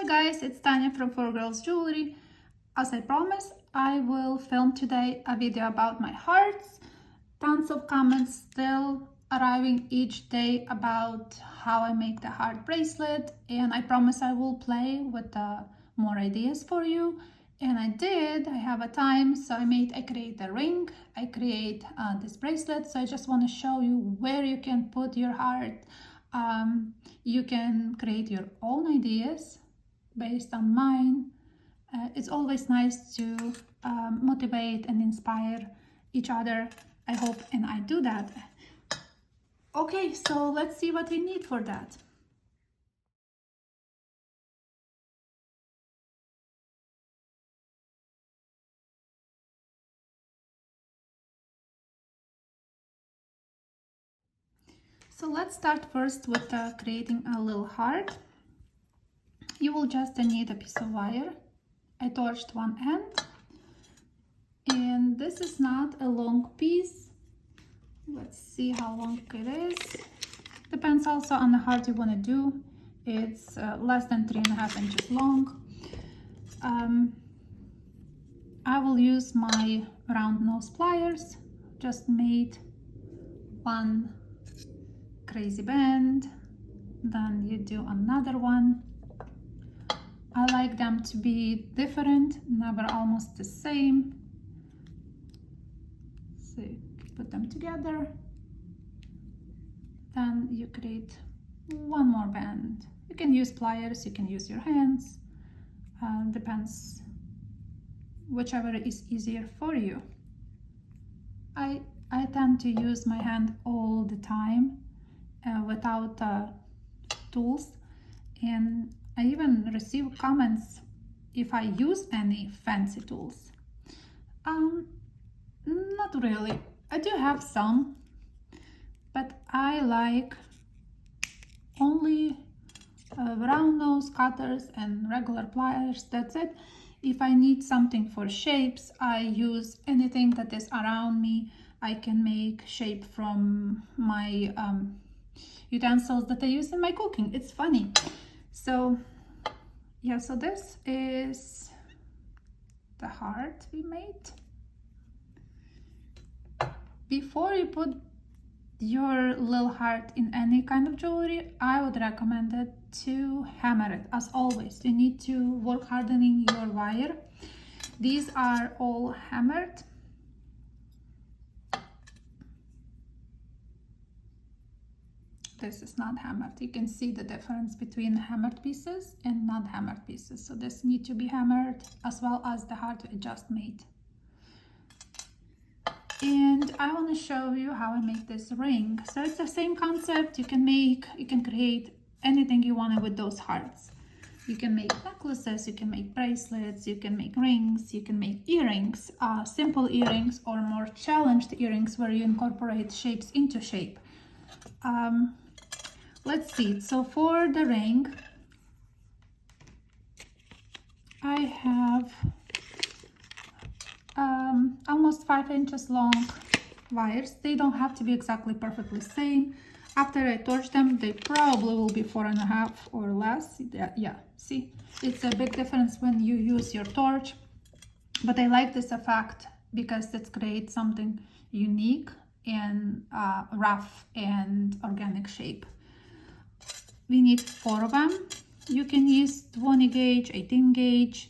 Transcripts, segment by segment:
Hi guys, it's Tanya from 4Girls Jewelry. As I promised, I will film today a video about my hearts. Tons of comments still arriving each day about how I make the heart bracelet, and I promise I will play with more ideas for you. And I did. I have a time, so I create a ring, I create this bracelet. So I just want to show you where you can put your heart. You can create your own ideas based on mine. It's always nice to motivate and inspire each other. I hope and I do that. Okay, so let's see what we need for that. So let's start first with creating a little heart. You will just need a piece of wire. I torched one end, and this is not a long piece. Let's see how long it is. Depends also on the heart you want to do. It's less than 3.5 inches long. I will use my round nose pliers. Just made one crazy bend, then you do another one. I like them to be different, never almost the same. So you put them together, then you create one more bend. You can use pliers, you can use your hands, depends whichever is easier for you. I tend to use my hand all the time without tools, and I even receive comments if I use any fancy tools. Not really. I do have some, but I like only round nose cutters and regular pliers. That's it. If I need something for shapes, I use anything that is around me. I can make shape from my utensils that I use in my cooking. It's funny. So yeah, so this is the heart we made. Before you put your little heart in any kind of jewelry, I would recommend it to hammer it. As always, you need to work hardening your wire. These are all hammered. This is not hammered. You can see the difference between hammered pieces and not hammered pieces. So this needs to be hammered, as well as the heart we just made. And I want to show you how I make this ring. So it's the same concept. You can create anything you want with those hearts. You can make necklaces, you can make bracelets, you can make rings, you can make earrings, simple earrings or more challenged earrings where you incorporate shapes into shape. Let's see. So for the ring, I have almost 5 inches long wires. They don't have to be exactly perfectly same. After I torch them, they probably will be 4.5 or less. Yeah, see, it's a big difference when you use your torch, but I like this effect because it creates something unique and rough and organic shape. We need 4 of them. You can use 20 gauge, 18 gauge,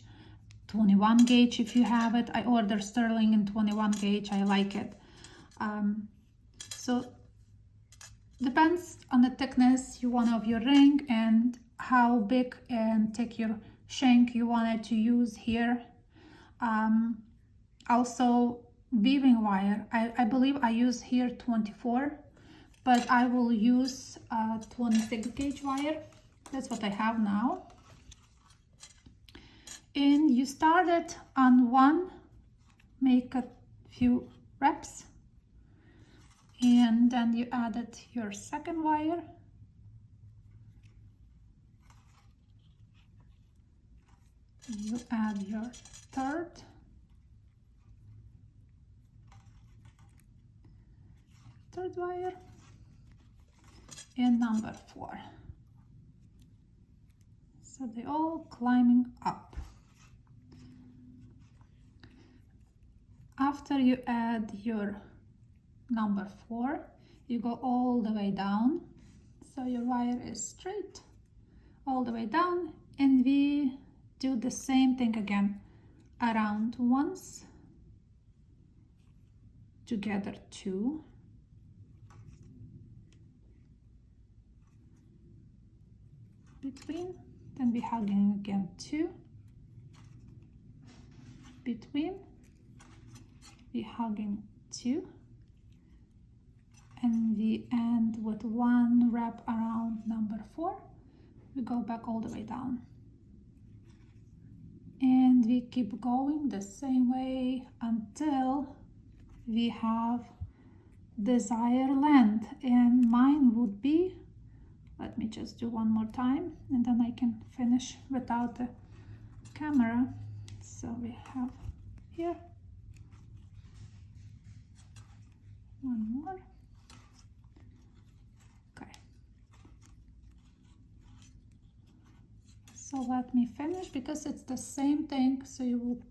21 gauge if you have it. I order sterling in 21 gauge. I like it. So depends on the thickness you want of your ring and how big and thick your shank you wanted to use here. Also weaving wire. I believe I use here 24, but I will use 26 gauge wire. That's what I have now. And you start it on one, make a few reps, and then you added your second wire. You add your third. Third wire. And number 4. So So they're all climbing up. After you add your number 4, you go all the way down, so your wire is straight all the way down, and we do the same thing again, around once, together 2, between, then we hugging again 2, between, we hugging 2, and we end with 1 wrap around number 4. We go back all the way down, and we keep going the same way until we have desired length, and mine would be, let me just do one more time and then I can finish without the camera. So we have here one more. Okay, so let me finish because it's the same thing. So you will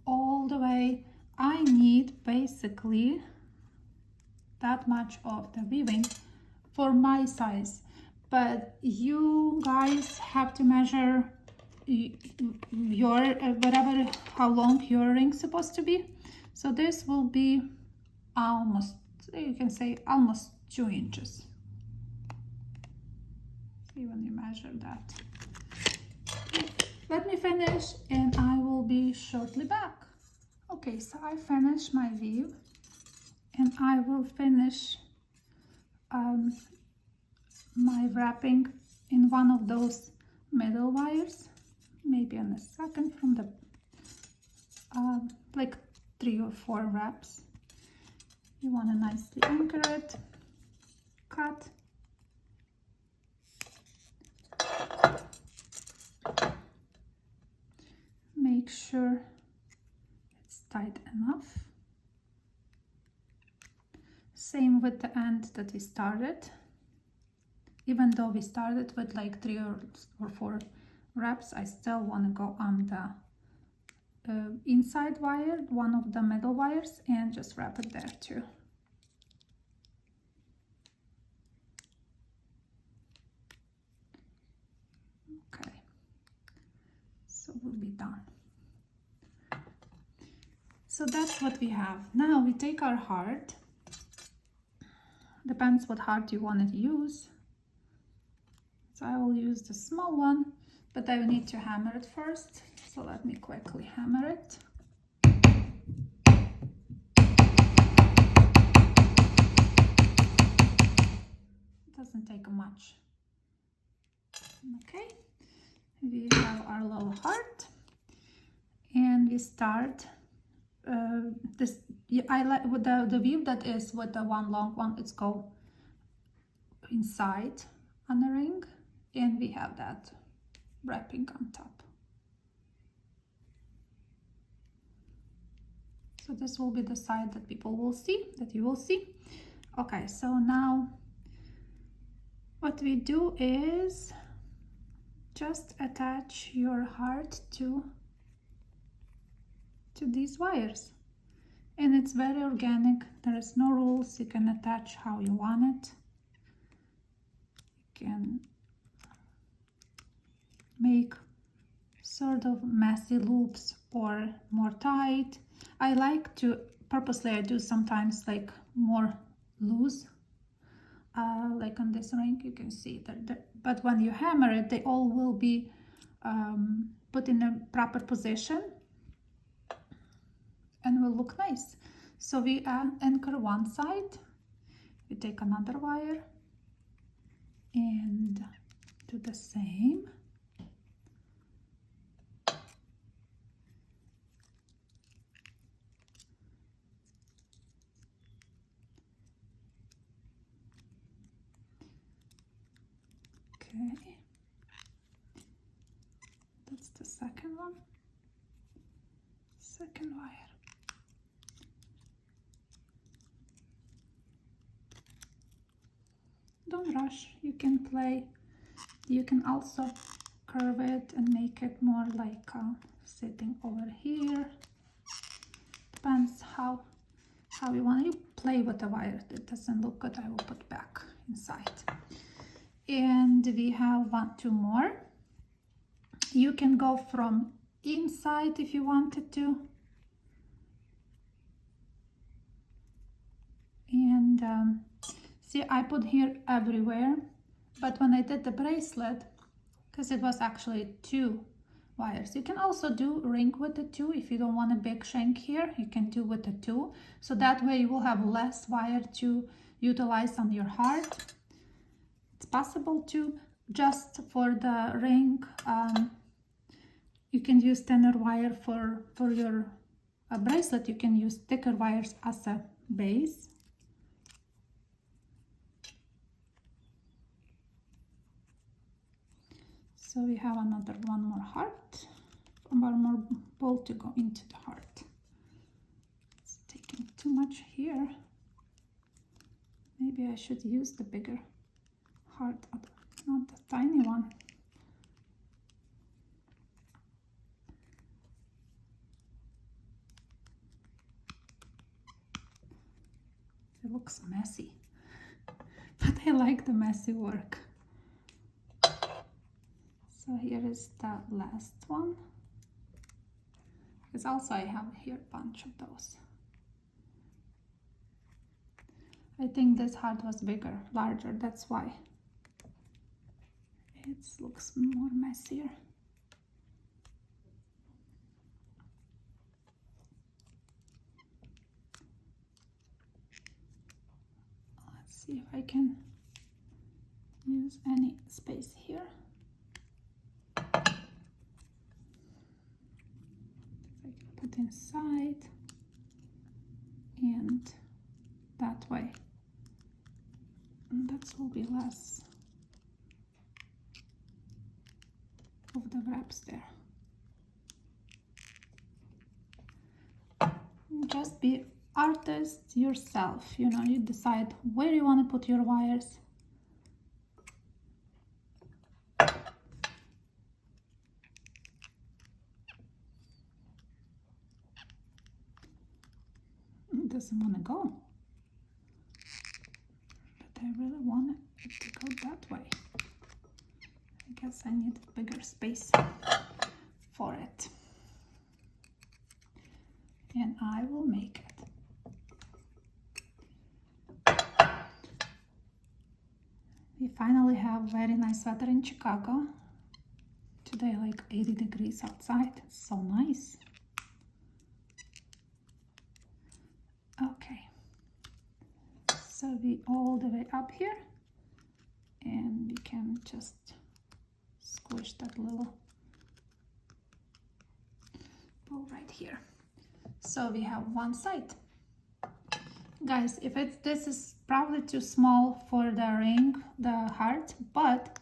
all the way. I need basically that much of the weaving for my size, but you guys have to measure your whatever, how long your ring's supposed to be. So this will be almost, you can say almost 2 inches. See when you measure that. Let me finish and I will be shortly back. Okay, so I finished my weave and I will finish my wrapping in one of those middle wires, maybe in a second, from the like 3 or 4 wraps. You want to nicely anchor it, cut, make sure it's tight enough. Same with the end that we started. Even though we started with like 3 or 4 wraps, I still want to go on the inside wire, one of the middle wires, and just wrap it there too. Okay, so we'll be done. So that's what we have. Now we take our heart. Depends what heart you want to use. So I will use the small one, but I will need to hammer it first. So let me quickly hammer it. It doesn't take much. Okay, we have our little heart, and we start this. I like with the weave that is with the one long one. It's go inside on the ring, and we have that wrapping on top. So this will be the side that people will see, that you will see. Okay, so now what we do is just attach your heart to these wires, and it's very organic. There is no rules. You can attach how you want it. You can make sort of messy loops or more tight. I like to purposely, I do sometimes like more loose, like on this ring you can see that, but when you hammer it, they all will be put in a proper position and will look nice. So we anchor one side, we take another wire and do the same. Okay, that's the second one, second wire. Don't rush, you can play, you can also curve make it more like sitting over here. Depends how you want. You play with the wire. It doesn't look good, I will put back inside. And we have 2 more. You can go from inside if you wanted to. And see, I put here everywhere, but when I did the bracelet, because it was actually 2 wires, you can also do ring with the 2. If you don't want a big shank here, you can do with the 2, so that way you will have less wire to utilize on your heart. It's possible to just for the ring, you can use thinner wire. For your bracelet, you can use thicker wires as a base. So we have one more heart, one more ball to go into the heart. It's taking too much here. Maybe I should use the bigger heart, not the tiny one. It looks messy, but I like the messy work. So here is the last one, because also I have here a bunch of those. I think this heart was bigger, larger, that's why it looks more messier. Let's see if I can use any space here. Put inside, and that way, and that will be less of the wraps there. Just be artist yourself, you know, you decide where you want to put your wires. Doesn't want to go, but I really want it to go that way. I guess I need a bigger space for it, and I will make it. We finally have very nice weather in Chicago today, like 80 degrees outside. It's so nice. Okay, so we all the way up here, and we can just squish that little ball right here. So we have one side. Guys, if this is probably too small for the ring, the heart, but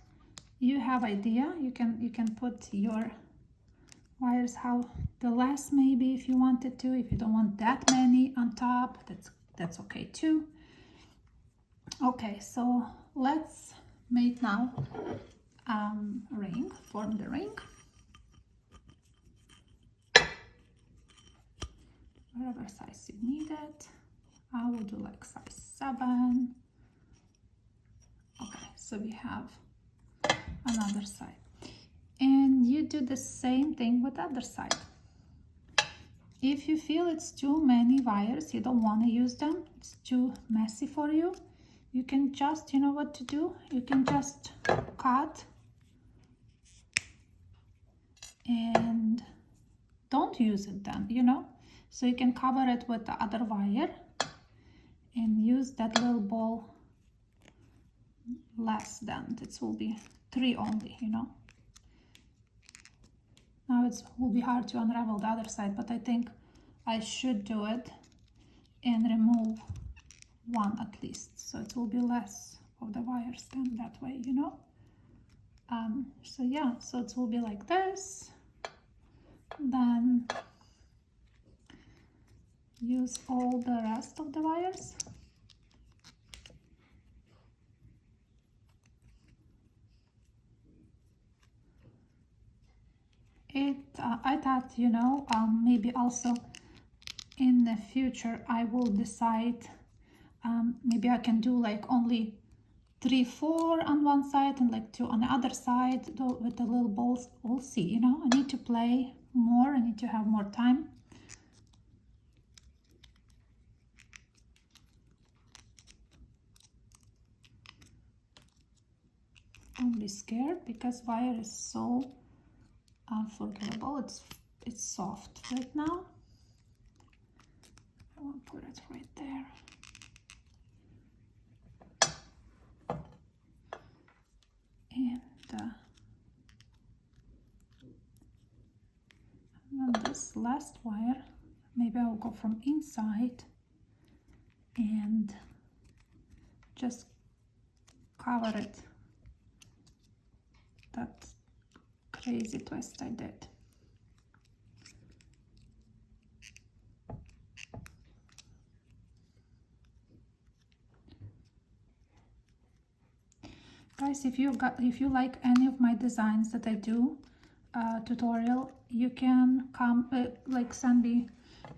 you have idea, you can put your wires how the less, maybe, if you wanted to. If you don't want that many on top, that's okay too. Okay, so let's make now ring, form the ring. Whatever size you need it. I will do like size 7. Okay, so we have another side. And you do the same thing with the other side. If you feel it's too many wires, you don't want to use them, it's too messy for you, you can just, you know what to do, you can just cut and don't use it then, you know. So you can cover it with the other wire and use that little ball less than, it will be 3 only, you know. Now it will be hard to unravel the other side, but I think I should do it and remove 1 at least, so it will be less of the wires then that way, you know. So yeah, so it will be like this. Then use all the rest of the wires. I thought, you know, maybe also in the future I will decide, maybe I can do like only 3, 4 on one side and like 2 on the other side with the little balls. We'll see, you know, I need to play more, I need to have more time. Don't be scared because wire is so unforgettable. It's soft right now. I will put it right there. And then this last wire, maybe I'll go from inside and just cover it. That crazy twist I did. Guys, if you like any of my designs that I do tutorial, you can like send me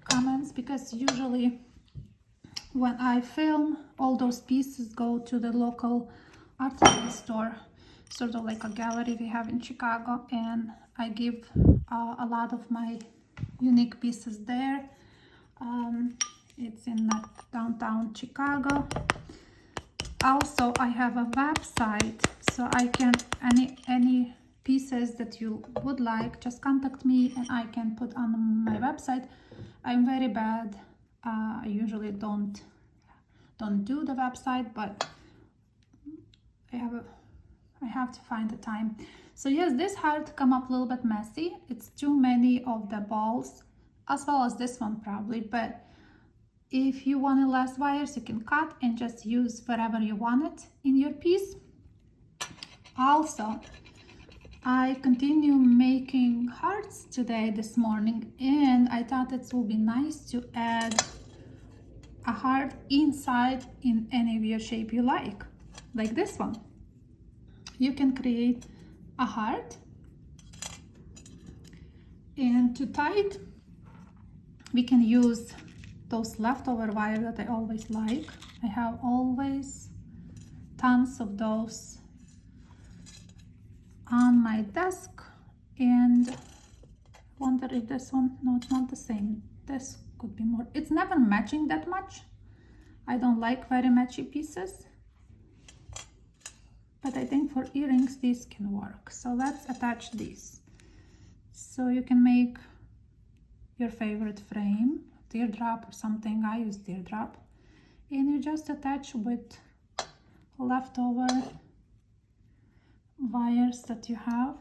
comments, because usually when I film, all those pieces go to the local art store, sort of like a gallery we have in Chicago, and I give a lot of my unique pieces there. It's in downtown Chicago. Also, I have a website, so I can any pieces that you would like, just contact me and I can put on my website. I'm very bad. I usually don't do the website, but I have to find the time. So yes, this heart come up a little bit messy. It's too many of the balls, as well as this one probably, but if you want less wires, you can cut and just use wherever you want it in your piece. Also, I continue making hearts today, this morning, and I thought it would be nice to add a heart inside in any of your shape you like this one. You can create a heart, and to tie it, we can use those leftover wire that I always like. I have always tons of those on my desk, and wonder if this one, no, it's not the same. This could be more, it's never matching that much. I don't like very matchy pieces, but I think for earrings these can work. So let's attach these. So you can make your favorite frame, teardrop or something. I use teardrop, and you just attach with leftover wires that you have.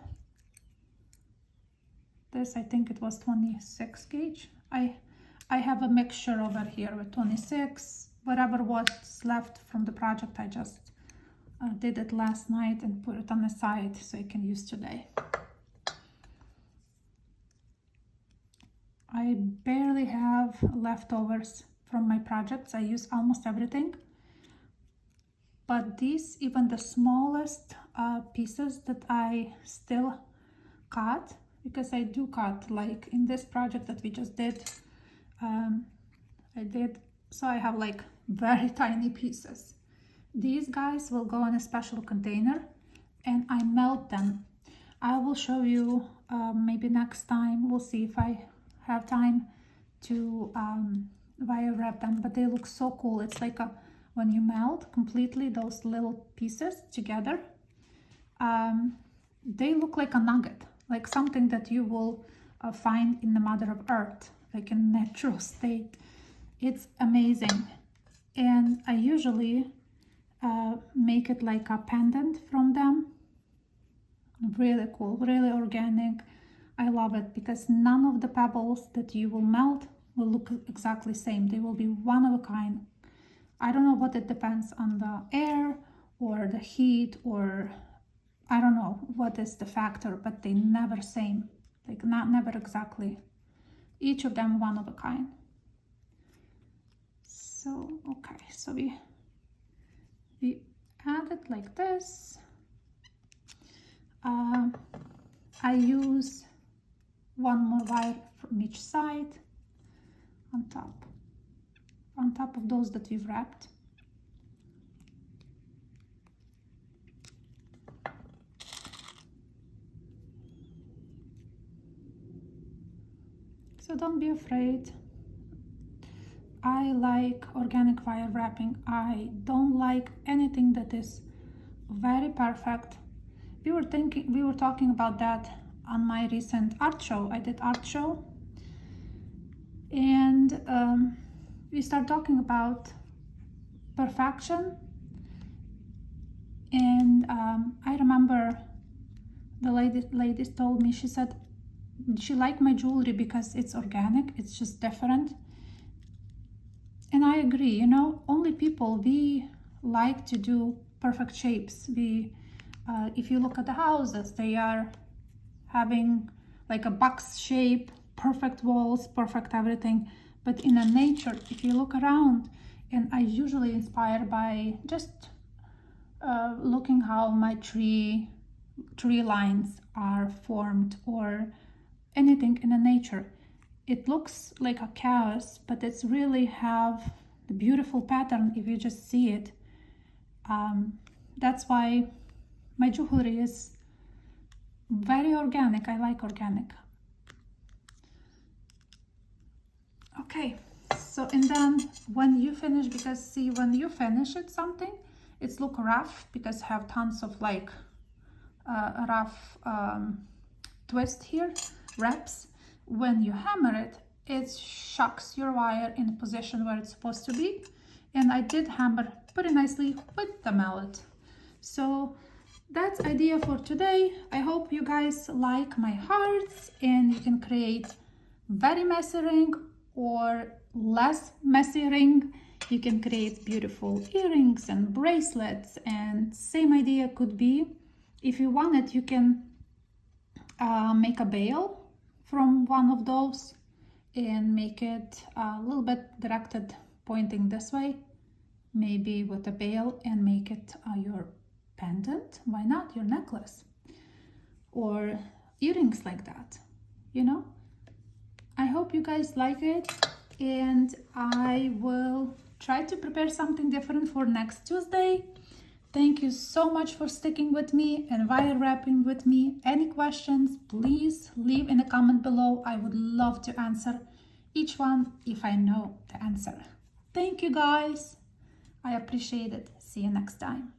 This, I think it was 26 gauge. I have a mixture over here with 26, whatever what's left from the project. I just did it last night and put it on the side so I can use today. I barely have leftovers from my projects. I use almost everything, but these, even the smallest pieces that I still cut, because I do cut, like in this project that we just did, so I have like very tiny pieces. These guys will go in a special container and I melt them. I will show you maybe next time. We'll see if I have time to wire wrap them, but they look so cool. It's like when you melt completely those little pieces together, they look like a nugget, like something that you will find in the Mother of Earth, like in natural state. It's amazing. And I usually make it like a pendant from them. Really cool, really organic. I love it because none of the pebbles that you will melt will look exactly the same. They will be one of a kind. I don't know what it depends on, the air or the heat, or I don't know what is the factor, but they never same, like never exactly. Each of them one of a kind. So okay, so we add it like this. I use one more wire from each side on top of those that we've wrapped. So don't be afraid. I like organic wire wrapping. I don't like anything that is very perfect. We were talking about that on my recent art show. I did art show, and we start talking about perfection. And I remember the ladies told me, she said she liked my jewelry because it's organic, it's just different. And I agree, you know, only people, we like to do perfect shapes. If you look at the houses, they are having like a box shape, perfect walls, perfect everything. But in a nature, if you look around, and I usually inspired by just looking how my tree lines are formed, or anything in a nature. It looks like a chaos, but it's really have the beautiful pattern if you just see it. That's why my jewelry is very organic. I like organic. Okay, so and then when you finish, because see, when you finish it something, it's look rough because have tons of like rough twist here, wraps. When you hammer it, it shocks your wire in position where it's supposed to be. And I did hammer pretty nicely with the mallet. So that's idea for today. I hope you guys like my hearts, and you can create very messy ring or less messy ring. You can create beautiful earrings and bracelets, and same idea could be, if you want it, you can make a bail from one of those and make it a little bit directed pointing this way, maybe with a bail, and make it your pendant. Why not your necklace or earrings like that, you know? I hope you guys like it, and I will try to prepare something different for next Tuesday. Thank you so much for sticking with me and wire wrapping with me. Any questions, please leave in the comment below. I would love to answer each one if I know the answer. Thank you guys. I appreciate it. See you next time.